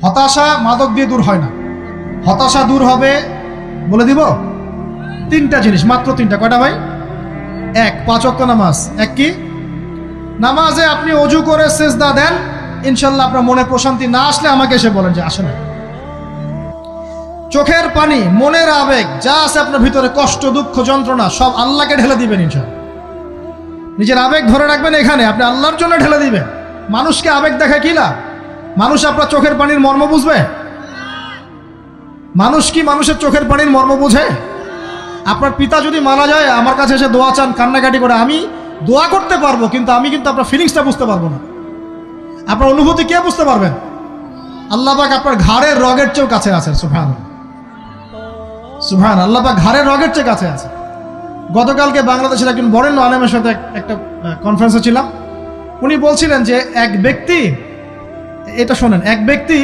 হতাশা মাদক দিয়ে দূর হয় না। হতাশা দূর হবে, বলে দিব, তিনটা জিনিস, মাত্র তিনটা। কয়টা ভাই? এক, 5 ওয়াক্ত নামাজ। এক কি? নামাজে আপনি অজু করে সেজদা দেন, ইনশাল্লাহ আপনার মনে প্রশান্তি না আসলে আমাকে এসে বলেন যে আসে না। চোখের পানি, মনের আবেগ যা আছে আপনার ভিতরে, কষ্ট, দুঃখ, যন্ত্রণা, সব আল্লাহকে ঢেলে দিবেন ইনশাল্লাহ। নিজের আবেগ ধরে রাখবেন এখানে, আপনি আল্লাহর জন্য ঢেলে দিবেন। মানুষকে আবেগ দেখা কি লাভ? মানুষ আপনার চোখের পানির মর্ম বুঝবে? মানুষ কি মানুষের চোখের পানির মর্ম বুঝে? আপনার পিতা যদি মারা যায়, আমার কাছে এসে দোয়া চান কান্নাকাটি করে, আমি দোয়া করতে পারবো, কিন্তু আমি কিন্তু আপনার ফিলিংসটা বুঝতে পারবো না। আপনার অনুভূতি কে বুঝতে পারবেন? আল্লাহ পাক আপনার ঘাড়ের রগের চেয়েও কাছে আছেন। সুবহানাল্লাহ, সুবহান। আল্লাহ পাক ঘাড়ের রগের চেয়ে কাছে আছে। গতকালকে বাংলাদেশের একজন বরেণ্য আলেমের সাথে একটা কনফারেন্সে ছিলাম। উনি বলছিলেন যে এক ব্যক্তি, এটা শোনেন, এক ব্যক্তি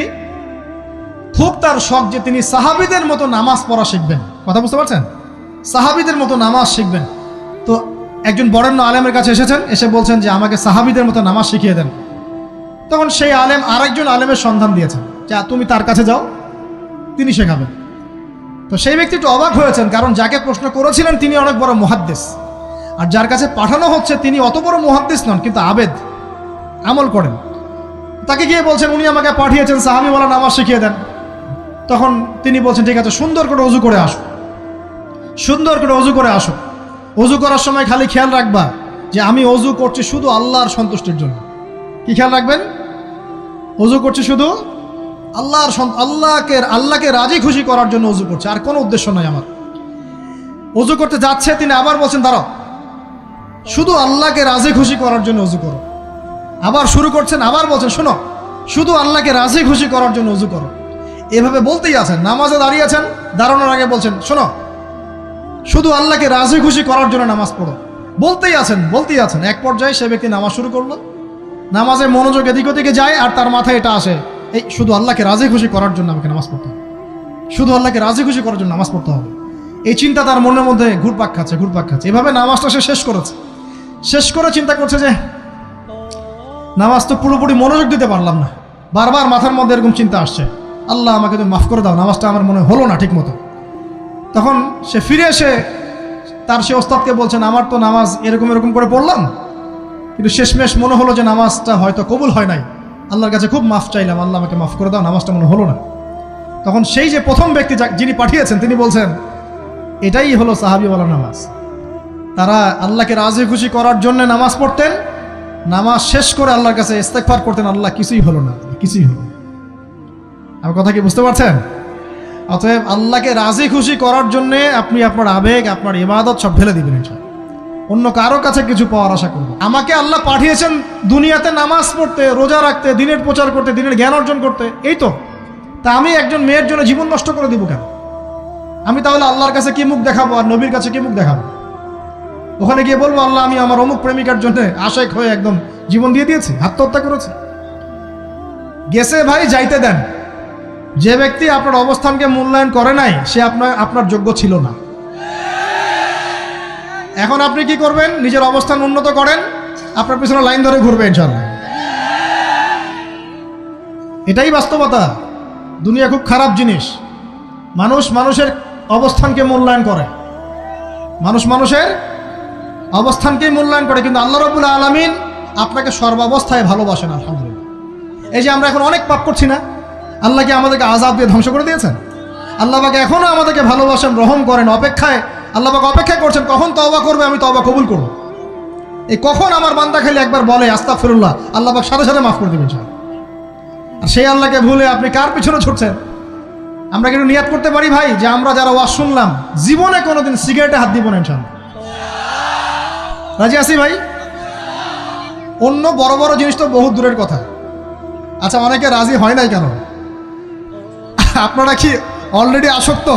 খুব তার শখ যে তিনি সাহাবীদের মতো নামাজ পড়া শিখবেন। কথা বুঝতে পারছেন? সাহাবীদের মতো নামাজ শিখবেন। তো একজন বরেণ্য আলেমের কাছে এসেছেন, এসে বলছেন যে আমাকে সাহাবীদের মতো নামাজ শিখিয়ে দেন। তখন সেই আলেম আরেকজন আলেমের সন্ধান দিয়েছেন, যে তুমি তার কাছে যাও, তিনি শেখাবেন। তো সেই ব্যক্তি একটু অবাক হয়েছেন, কারণ যাকে প্রশ্ন করেছিলেন তিনি অনেক বড় মুহাদ্দিস, আর যার কাছে পাঠানো হচ্ছে তিনি অত বড় মুহাদ্দিস নন, কিন্তু আবেদ, আমল করেন। তাকে গিয়ে বলছেন উনি আমাকে পাঠিয়েছেন সাহাবীওয়ালা নামাজ শিখিয়ে দেন। তখন তিনি বলছেন ঠিক আছে, সুন্দর করে অজু করে আসো, সুন্দর করে অজু করে আসো। অজু করার সময় খালি খেয়াল রাখবা যে আমি অজু করছি শুধু আল্লাহর সন্তুষ্টির জন্য। কি খেয়াল রাখবেন? অজু করছি শুধু আল্লাহকে রাজি খুশি করার জন্য অজু করছে, আর কোনো উদ্দেশ্য নাই আমার। অজু করতে যাচ্ছে, তিনি আবার বলছেন দাঁড়াও, শুধু আল্লাহকে রাজি খুশি করার জন্য অজু করো। আবার শুরু করছেন, আবার বলছেন শোনো, শুধু আল্লাহকে রাজি খুশি করার জন্য অজু করো। এভাবে বলতেই আছেন। নামাজে দাঁড়িয়েছেন, দাঁড়ানোর আগে বলছেন শোনো, শুধু আল্লাহকে রাজি খুশি করার জন্য নামাজ পড়ো। বলতেই আছেন। এক পর্যায়ে সে ব্যক্তি নামাজ শুরু করলো। নামাজে মনোযোগ এদিক ওদিকে যায়, আর তার মাথায় এটা আসে, এই শুধু আল্লাহকে রাজি খুশি করার জন্য আমাকে নামাজ পড়তে হবে, শুধু আল্লাহকে রাজি খুশি করার জন্য নামাজ পড়তে হবে। এই চিন্তা তার মনের মধ্যে ঘুরপাক খাচ্ছে। এভাবে নামাজটা সে শেষ করে চিন্তা করছে যে নামাজ তো পুরোপুরি মনোযোগ দিতে পারলাম না। বারবার মাথার মধ্যে এরকম চিন্তা আসছে, আল্লাহ আমাকে তুমি মাফ করে দাও, নামাজটা আমার মনে হলো না ঠিক মতো। তখন সে ফিরে এসে তার সে ওস্তাদকে বলছেন আমার তো নামাজ এরকম করে পড়লাম, কিন্তু শেষমেশ মনে হলো যে নামাজটা হয়তো কবুল হয় নাই, আল্লাহর কাছে খুব মাফ চাইলাম, আল্লাহ আমাকে মাফ করে দাও, নামাজটা মনে হলো না। তখন সেই যে প্রথম ব্যক্তি যিনি পাঠিয়েছেন তিনি বলছেন এটাই হলো সাহাবীওয়ালা নামাজ। তারা আল্লাহকে রাজি খুশি করার জন্য নামাজ পড়তেন, নামাজ শেষ করে আল্লাহর কাছে ইস্তেগফার করতেন, আল্লাহ কিছুই হলো না, কিছুই হলো। আমার কথা কি বুঝতে পারছেন? অতএব আল্লাহকে রাজি খুশি করার জন্যে আপনি আপনার আবেগ, আপনার ইবাদত সব ঢেলে দিবেন ইনশাআল্লাহ। অন্য কারো কাছে কিছু পাওয়ার আশা করব। আমাকে আল্লাহ পাঠিয়েছেন দুনিয়াতে নামাজ পড়তে, রোজা রাখতে, দিনের প্রচার করতে, দিনের জ্ঞান অর্জন করতে, এই তো। তা আমি একজন মেয়ের জন্য জীবন নষ্ট করে দিব কেন? আমি তাহলে আল্লাহর কাছে কি মুখ দেখাবো, আর নবীর কাছে কি মুখ দেখাবো? ওখানে গিয়ে বলবো আল্লাহ আমি আমার অমুক প্রেমিকার জন্য আশেক হয়ে একদম জীবন দিয়ে দিয়েছি, আত্মহত্যা করেছি। গেছে ভাই, যাইতে দেন। যে ব্যক্তি আপনার অবস্থানকে মূল্যায়ন করে নাই সে আপনার যোগ্য ছিল না। এখন আপনি কি করবেন? নিজের অবস্থান উন্নত করেন, আপনার পিছনে লাইন ধরে ঘুরবে ইনশাআল্লাহ। এটাই বাস্তবতা। দুনিয়া খুব খারাপ জিনিস। মানুষের অবস্থানকে মূল্যায়ন করে, মানুষের অবস্থানকেই মূল্যায়ন করে, কিন্তু আল্লাহ রাব্বুল আলামিন আপনাকে সর্বাবস্থায় ভালোবাসেন। আলহামদুলিল্লাহ। এই যে আমরা এখন অনেক পাপ করছি না, আল্লাহ কি আমাদেরকে আযাব দিয়ে ধ্বংস করে দিয়েছেন? আল্লাহ পাক এখনো আমাদেরকে ভালোবাসেন, রহম করেন, আল্লাহ পাক অপেক্ষা করছেন কখন তওবা করবে, আমি তওবা কবুল করব। এই কখন আমার বান্দা খালি একবার বলে আস্তাগফিরুল্লাহ, আল্লাহ পাক সাথে সাথে মাফ করে দেবেন ইনশাআল্লাহ। আর সেই আল্লাহকে ভুলে আপনি কার পিছনে ছুটছেন? আমরা কিন্তু নিয়াত করতে পারি ভাই যে আমরা যারা ওয়াজ শুনলাম জীবনে কোনোদিন সিগারেটে হাত দিব না ইনশাআল্লাহ। রাজি আছি ভাই? অন্য বড় বড় জিনিস তো বহুত দূরের কথা। আচ্ছা, অনেকে রাজি হয় নাই কেন? আপনারা কি অলরেডি আসক্ত?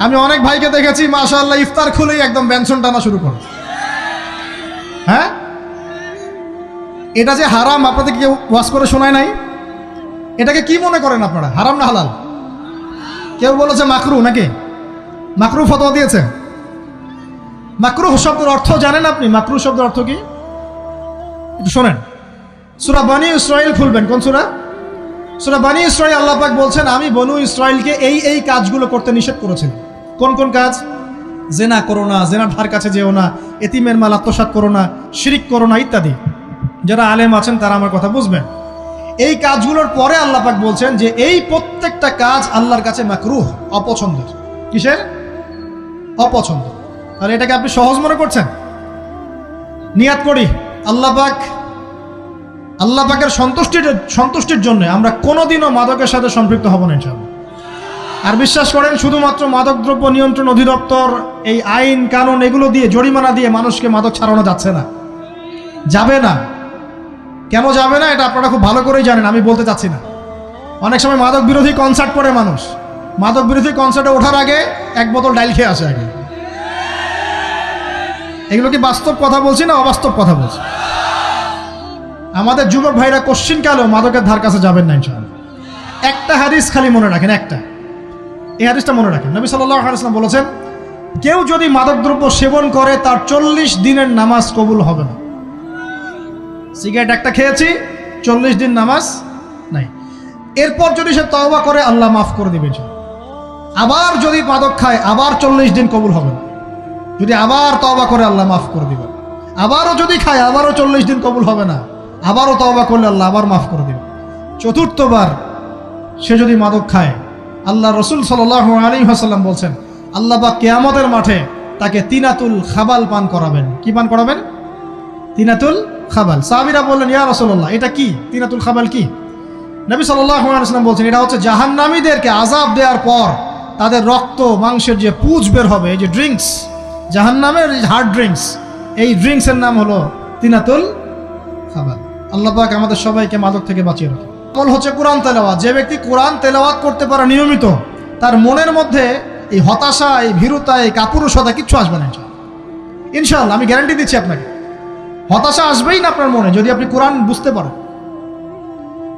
আমি অনেক ভাইকে দেখেছি মাশাআল্লাহ ইফতার খুলেই একদম বেনসন টানা শুরু করে। হ্যাঁ, এটা যে হারাম আপনাদের কেউ ওয়াজ করে শোনায় নাই? এটাকে কি মনে করেন আপনারা, হারাম না হালাল? কেউ বলেছে মাকরু, নাকি মাকরু ফতোয়া দিয়েছে? মাকরুহ শব্দের অর্থ জানেন আপনি? মাকরুহ শব্দের অর্থ কি একটু শোনেন। সূরা বনী ইসরাঈল খুলবেন। কোন সূরা? সূরা বনী ইসরাঈল আল্লাহ পাক বলছেন, আমি বনু ইসরাঈলকে এই কাজগুলো করতে নিষেধ করেছিলাম। কোন কোন কাজ? জেনা করো না, জেনার ধার কাছে যেও না, এতিমের মাল আত্মসাৎ করো না, শিরিক করো না ইত্যাদি। যারা আলেম আছেন তারা আমার কথা বুঝবেন। এই কাজগুলোর পরে আল্লাহ পাক বলছেন যে এই প্রত্যেকটা কাজ আল্লাহর কাছে মাকরুহ, অপছন্দের। কিসের? অপছন্দ। তাহলে এটাকে আপনি সহজ মনে করছেন? নিয়াত করি আল্লাহ পাকের সন্তুষ্টির জন্য আমরা কোনোদিনও মাদকের সাথে সম্পৃক্ত হব না ইনশাআল্লাহ। আর বিশ্বাস করেন, শুধুমাত্র মাদকদ্রব্য নিয়ন্ত্রণ অধিদপ্তর এই আইন কানুন এগুলো দিয়ে, জরিমানা দিয়ে মানুষকে মাদক ছাড়ানো যাচ্ছে না, যাবে না। কেন যাবে না এটা আপনারা খুব ভালো করেই জানেন, আমি বলতে চাচ্ছি না। অনেক সময় মাদক বিরোধী কনসার্ট করে মানুষ, মাদক বিরোধী কনসার্টে ওঠার আগে এক বোতল ডাইল খেয়ে আসে আগে। এগুলো কি বাস্তব কথা বলছি না অবাস্তব কথা বলছি? আমাদের যুবক ভাইরা কোশ্চিনকালেও মাদকের ধার কাছে যাবেন না ইনশাআল্লাহ। একটা হাদিস খালি মনে রাখেন, এই হাদিসটা মনে রাখেন। নবী সাল্লাল্লাহু আলাইহি ওয়াসাল্লাম বলেছেন, কেউ যদি মাদকদ্রব্য সেবন করে তার 40 দিনের নামাজ কবুল হবে না। সিগারেট একটা খেয়েছি, 40 দিন নামাজ নাই। এরপর যদি সে তওবা করে আল্লাহ মাফ করে দিবেন। আবার যদি মাদক খায় আবার 40 দিন কবুল হবে না। যদি আবার তওবা করে আল্লাহ মাফ করে দিবেন। আবারও যদি খায় আবারও 40 দিন কবুল হবে না। আবারও তওবা করলে আল্লাহ আবার মাফ করে দিবেন। চতুর্থবার সে যদি মাদক খায়, আল্লাহ রসুল সাল্লাল্লাহু আলাইহি ওয়াসাল্লাম বলছেন, আল্লাহ পাক কিয়ামতের মাঠে তাকে তিনাতুল খাবাল পান করাবেন। কি পান করাবেন? তিনাতুল খাবাল। সাহাবীরা বললেন, ইয়া রাসূলুল্লাহ, এটা কি তিনাতুল খাবাল? কি? নবী সাল্লাল্লাহু আলাইহি ওয়াসাল্লাম বলছেন, এটা হচ্ছে জাহান্নামীদেরকে আযাব দেওয়ার পর তাদের রক্ত মাংসের যে পুঁজ বের হবে, এই যে ড্রিঙ্কস, জাহান্নামের হার্ড ড্রিঙ্কস, এই ড্রিঙ্কসের নাম হলো তিনাতুল খাবাল। আল্লাহ পাক আমাদের সবাইকে মাদক থেকে বাঁচিয়ে রাখে। আমল হচ্ছে কোরআন তেলাওয়াত। যে ব্যক্তি কোরআন তেলাওয়াত করতে পারে নিয়মিত, তার মনের মধ্যে এই হতাশা, এই ভীরুতা, এই কাপুরুষতা কিচ্ছু আসবে না ইনশাআল্লাহ। আমি গ্যারান্টি দিচ্ছি আপনাকে, হতাশা আসবেই না আপনার মনে যদি আপনি কোরআন বুঝতে পারেন।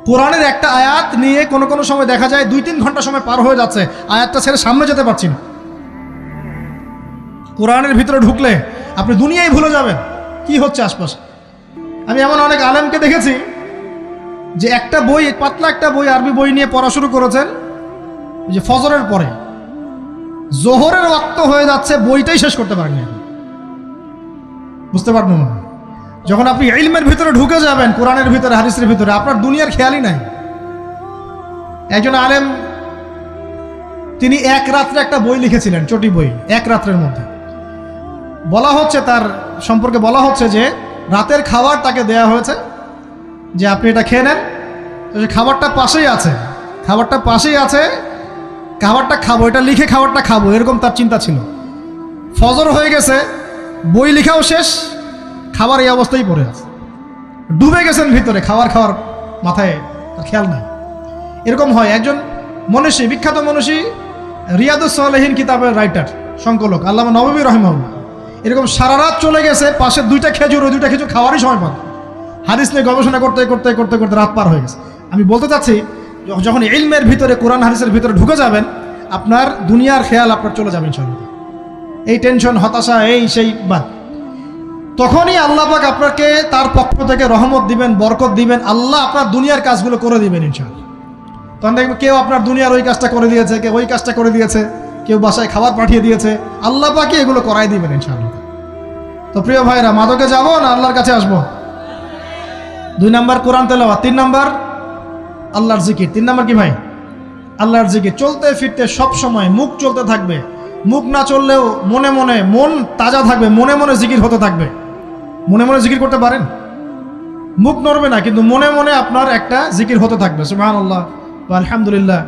কোরআনের একটা আয়াত নিয়ে কোনো সময় দেখা যায় 2-3 ঘন্টা সময় পার হয়ে যাচ্ছে, আয়াতটা ছেড়ে সামনে যেতে পারছি না। কোরআনের ভিতরে ঢুকলে আপনি দুনিয়ায় ভুলে যাবেন কি হচ্ছে আশপাশে। আমি এমন অনেক আলেমকে দেখেছি যে একটা বই, পাতলা একটা বই, আরবি বই নিয়ে পড়া শুরু করেছেন, যে ফজরের পরে জোহরের ওয়াক্ত হয়ে যাচ্ছে, বইটাই শেষ করতে পারেননি। বুঝতে পারবেন না, যখন আপনি ইলমের ভিতরে ঢুকে যাবেন, কোরআনের ভিতরে, হাদিসের ভিতরে, আপনার দুনিয়ার খেয়ালই নাই। একজন আলেম, তিনি এক রাত্রে একটা বই লিখেছিলেন, চটি বই, এক রাত্রের মধ্যে। বলা হচ্ছে, তার সম্পর্কে বলা হচ্ছে যে রাতের খাবার তাকে দেয়া হয়েছে, যে আপনি এটা খেয়ে নেন। তো সে খাবারটা পাশেই আছে, খাবারটা খাবো, এটা লিখে খাবারটা খাবো, এরকম তার চিন্তা ছিল। ফজর হয়ে গেছে, বই লেখাও শেষ, খাবার এই অবস্থায় পড়ে আছে, ডুবে গেছেন ভিতরে, খাওয়ার মাথায় তার খেয়াল নাই। এরকম হয়। একজন মনীষী, বিখ্যাত মনীষী, রিয়াদুস সালেহীন কিতাবের রাইটার, সংকলক আল্লামা নববী রাহিমাহুল্লাহ, এরকম সারা রাত চলে গেছে, পাশে 2টা খেজুর, ওই 2টা খেজুর খাওয়ারই সময় পান। হাদিস নিয়ে গবেষণা করতে রাত পার হয়ে গেছে। আমি বলতে চাচ্ছি, যখন ইলমের ভিতরে, কোরআন হাদিসের ভিতরে ঢুকে যাবেন, আপনার দুনিয়ার খেয়াল আপনার চলে যাবেন ইনশাআল্লাহ। এই টেনশন, হতাশা, এই সেই বাদ, তখনই আল্লাহ পাক আপনাকে তার পক্ষ থেকে রহমত দিবেন, বরকত দিবেন, আল্লাহ আপনার দুনিয়ার কাজগুলো করে দিবেন ইনশাআল্লাহ। তখন দেখবেন কেউ আপনার দুনিয়ার ওই কাজটা করে দিয়েছে, কেউ ওই কাজটা করে দিয়েছে, কেউ বাসায় খাবার পাঠিয়ে দিয়েছে, আল্লাহ পাকই এগুলো করাই দিবেন ইনশাআল্লাহ। তো প্রিয় ভাইরা, মাদকে যাব না আল্লাহর কাছে আসবো? 2 নাম্বার কোরআন তেলাওয়াত, 3 নাম্বার আল্লাহর জিকির। 3 নাম্বার কি ভাই? আল্লাহর জিকির। চলতে ফিরতে সব সময় মুখ চলতে থাকবে, মুখ না চললেও মনে মনে মন তাজা থাকবে, মনে মনে জিকির হতে থাকবে। মনে মনে জিকির করতে পারেন? মুখ নড়বে না, কিন্তু মনে মনে আপনার একটা জিকির হতে থাকবে, সুবহানাল্লাহ ওয়া আলহামদুলিল্লাহ,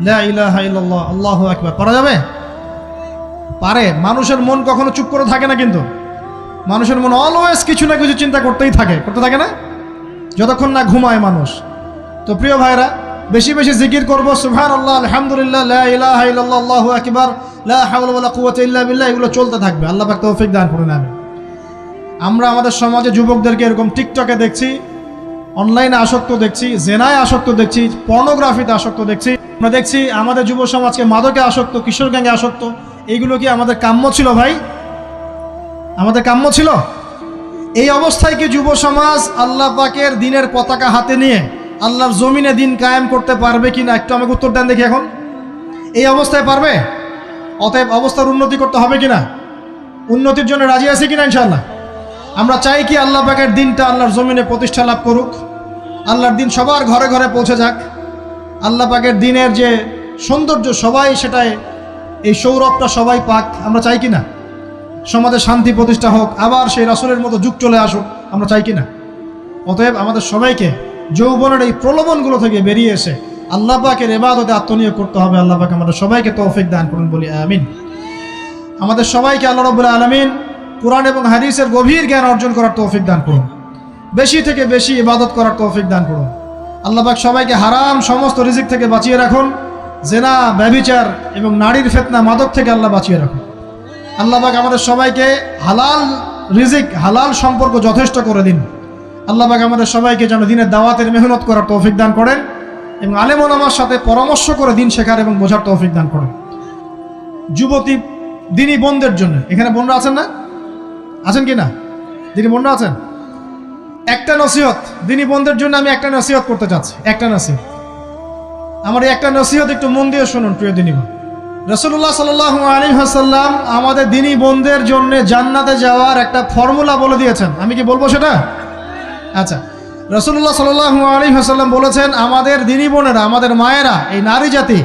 লা ইলাহা ইল্লাল্লাহ, আল্লাহু আকবার। পারা যাবে? পারে। মানুষের মন কখনো চুপ করে থাকে না, কিন্তু মানুষের মন অলওয়েজ কিছু না কিছু চিন্তা করতে থাকে না, যতক্ষণ না ঘুমায় মানুষ। তো প্রিয় ভাইরা, বেশি বেশি জিকির করবো, সুবহানাল্লাহ, আলহামদুলিল্লাহ, লা ইলাহা ইল্লাল্লাহ, আল্লাহু আকবার, লা হাওলা ওয়ালা কুওয়াতা ইল্লা বিল্লাহ, এগুলো চলতে থাকবে। আল্লাহ পাক তৌফিক দান করুন। আমরা আমাদের সমাজে যুবকদেরকে এরকম টিকটকে দেখছি, অনলাইনে আসক্ত দেখছি, জেনায় আসক্ত দেখছি, পর্নোগ্রাফিতে আসক্ত দেখছি। আমরা দেখছি আমাদের যুব সমাজকে মাদকে আসক্ত, কিশোর গ্যাংয়ে আসক্ত। এইগুলো কি আমাদের কাম্য ছিল ভাই? আমাদের কাম্য ছিল? এই অবস্থায় কি যুব সমাজ আল্লাহ পাকের দ্বীনের পতাকা হাতে নিয়ে আল্লাহর জমিনে দিন কায়েম করতে পারবে কিনা একটু আমাকে উত্তর দেন দেখি। এখন এই অবস্থায় পারবে? অতএব অবস্থার উন্নতি করতে হবে কিনা? উন্নতির জন্য রাজি আছি কিনা ইনশাআল্লাহ? আমরা চাই কি আল্লাহ পাকের দিনটা আল্লাহর জমিনে প্রতিষ্ঠা লাভ করুক, আল্লাহর দিন সবার ঘরে ঘরে পৌঁছে যাক, আল্লাহ পাকের দিনের যে সৌন্দর্য সবাই সেটাই, এই সৌরভটা সবাই পাক, আমরা চাই কিনা? সমাজে শান্তি প্রতিষ্ঠা হোক, আবার সেই রাসূলের মতো যুগ চলে আসুক, আমরা চাই কিনা? অতএব আমাদের সবাইকে যৌবনের এই প্রলোভনগুলো থেকে বেরিয়ে এসে আল্লাহ পাকের ইবাদতে আত্মনিয়োগ করতে হবে। আল্লাহ পাক আমাদের সবাইকে তৌফিক দান করুন, বলি আমিন। আমাদের সবাইকে আল্লাহ রাব্বুল আলামিন কুরআন এবং হাদিসের গভীর জ্ঞান অর্জন করার তৌফিক দান করুন, বেশি থেকে বেশি ইবাদত করার তৌফিক দান করুন। আল্লাহ পাক সবাইকে হারাম সমস্ত রিজিক থেকে বাঁচিয়ে রাখুন, জেনা, ব্যভিচার এবং নারীর ফিতনা, মাদক থেকে আল্লাহ বাঁচিয়ে রাখুন। আল্লাহ পাক আমাদের সবাইকে হালাল রিজিক, হালাল সম্পর্ক যথেষ্ট করে দিন। আল্লাহ পাক আমাদের সবাইকে যেন দিনের দাওয়াতের মেহনত করার তৌফিক দান করেন এবং আলেম ওলামার সাথে পরামর্শ করে দিন শেখার এবং বোঝার তৌফিক দান করেন। যুবতী দিনী বোনদের জন্য, এখানে বোনরা আছেন না? আছেন কি না? দিনী বোনরা আছেন? একটা নসিহত দিনী বোনদের জন্য আমি একটা নসিহত করতে চাচ্ছি, একটা নসিহত। আমার এই একটা নসিহত একটু মন দিয়ে শুনুন প্রিয় দিনী বোন। রাসূলুল্লাহ সাল্লাল্লাহু আলাইহি ওয়াসাল্লাম আমাদের দিনী বোনদের জন্য জান্নাতে যাওয়ার একটা ফর্মুলা বলে দিয়েছেন। আমি কি বলবো সেটা? আচ্ছা, রাসূলুল্লাহ সাল্লাল্লাহু আলাইহি ওয়াসাল্লাম বলেছেন আমাদের দিনী বোনেরা, আমাদের মায়েরা, এই নারী জাতি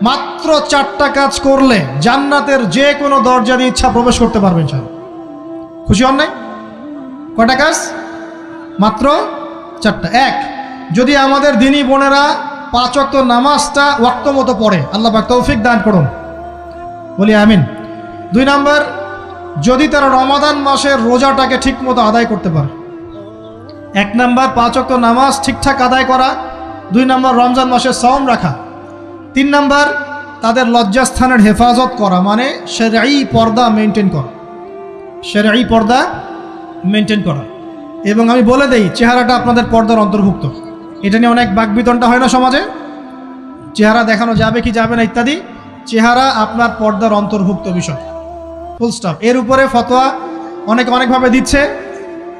মাত্র 4টা কাজ করলে জান্নাতের যে কোনো দরজা দিয়ে ইচ্ছা প্রবেশ করতে পারবে ইনশাআল্লাহ। খুশি হন নাই? কয়টা কাজ? মাত্র 4টা। এক, যদি আমাদের দিনী বোনেরা 5 ওয়াক্ত নামাজটা ওয়াক্ত মতো পড়ে, আল্লাহ পাক তৌফিক দান করুন, বলি আমিন। 2 নাম্বার, যদি তারা রমাদান মাসের রোজাটাকে ঠিক মতো আদায় করতে পারে। 1 নাম্বার 5 ওয়াক্ত নামাজ ঠিকঠাক আদায় করা, 2 নাম্বার রমজান মাসে সওম রাখা, 3 নাম্বার তাদের লজ্জাস্থানের হেফাজত করা, মানে শরঈ পর্দা মেনটেন করা, শরঈ পর্দা মেনটেন করা। এবং আমি বলে দেই, চেহারাটা আপনাদের পর্দার অন্তর্ভুক্ত। এটা নিয়ে অনেক বাকবিতণ্ডা হয় না সমাজে, চেহারা দেখানো যাবে কি যাবে না ইত্যাদি। চেহারা আপনার পর্দার অন্তর্ভুক্ত বিষয়, ফুল স্টপ। এর উপরে ফতোয়া অনেকভাবে দিচ্ছে,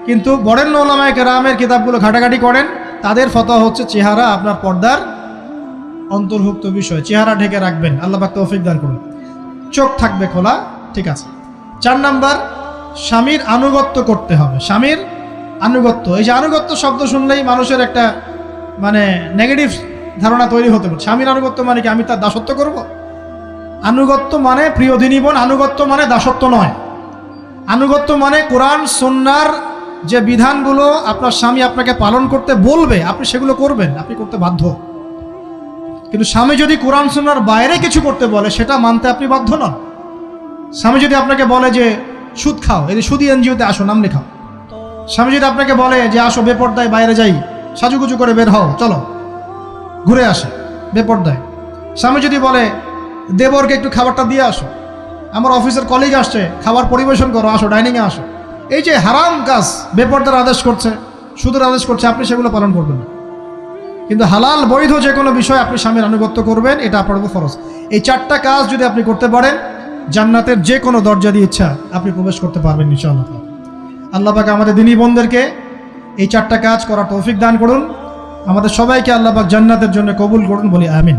কিন্তু বরেণ্য উলামায়ে কেরামের কিতাবগুলো ঘাটাঘাটি করেন, তাদের ফতোয়া হচ্ছে চেহারা আপনার পর্দার অন্তর্ভুক্ত বিষয়, চেহারা ঢেকে রাখবেন, আল্লাহ পাক তৌফিক দান করুন। চোখ থাকবে খোলা, ঠিক আছে। 4 নাম্বার, স্বামীর আনুগত্য করতে হবে। স্বামীর আনুগত্য, এই যে আনুগত্য শব্দ শুনলেই মানুষের একটা মানে নেগেটিভ ধারণা তৈরি হতে পারে। স্বামীর আনুগত্য মানে কি আমি তার দাসত্ব করব? আনুগত্য মানে, প্রিয় দিনী বোন, আনুগত্য মানে দাসত্ব নয়। আনুগত্য মানে কোরআন সুন্নাহর যে বিধানগুলো আপনার স্বামী আপনাকে পালন করতে বলবে, আপনি সেগুলো করবেন, আপনি করতে বাধ্য। কিন্তু স্বামী যদি কোরআন সুন্নাহর বাইরে কিছু করতে বলে, সেটা মানতে আপনি বাধ্য নন। স্বামী যদি আপনাকে বলে যে সুদ খাও, এই সুদি এনজিওতে আসো, নাম লেখাও। স্বামী যদি আপনাকে বলে যে আসো বেপর্দায় বাইরে যাই, সাজুগুজু করে বের হও, চলো ঘুরে আসে বেপর্দায়। স্বামী যদি বলে দেবরকে একটু খাবারটা দিয়ে আসো, আমার অফিসের কলিগ আসছে, খাবার পরিবেশন করো, আসো ডাইনিংয়ে আসো, এই যে হারাম কাজ, বেপর্দার আদেশ করছে, সুদের আদেশ করছে, আপনি সেগুলো পালন করবেন না। কিন্তু হালাল বৈধ যে কোনো বিষয় আপনি স্বামীর আনুগত্য করবেন, এটা আপনার উপর ফরজ। এই 4টা কাজ যদি আপনি করতে পারেন, জান্নাতের যে কোনো দরজা দিয়ে ইচ্ছা আপনি প্রবেশ করতে পারবেন ইনশাআল্লাহ। আল্লাহ পাক আমাদের দিনী বোনদেরকে এই 4টা কাজ করার তৌফিক দান করুন। আমাদের সবাইকে আল্লাহ পাক জান্নাতের জন্য কবুল করুন, বলি আমিন।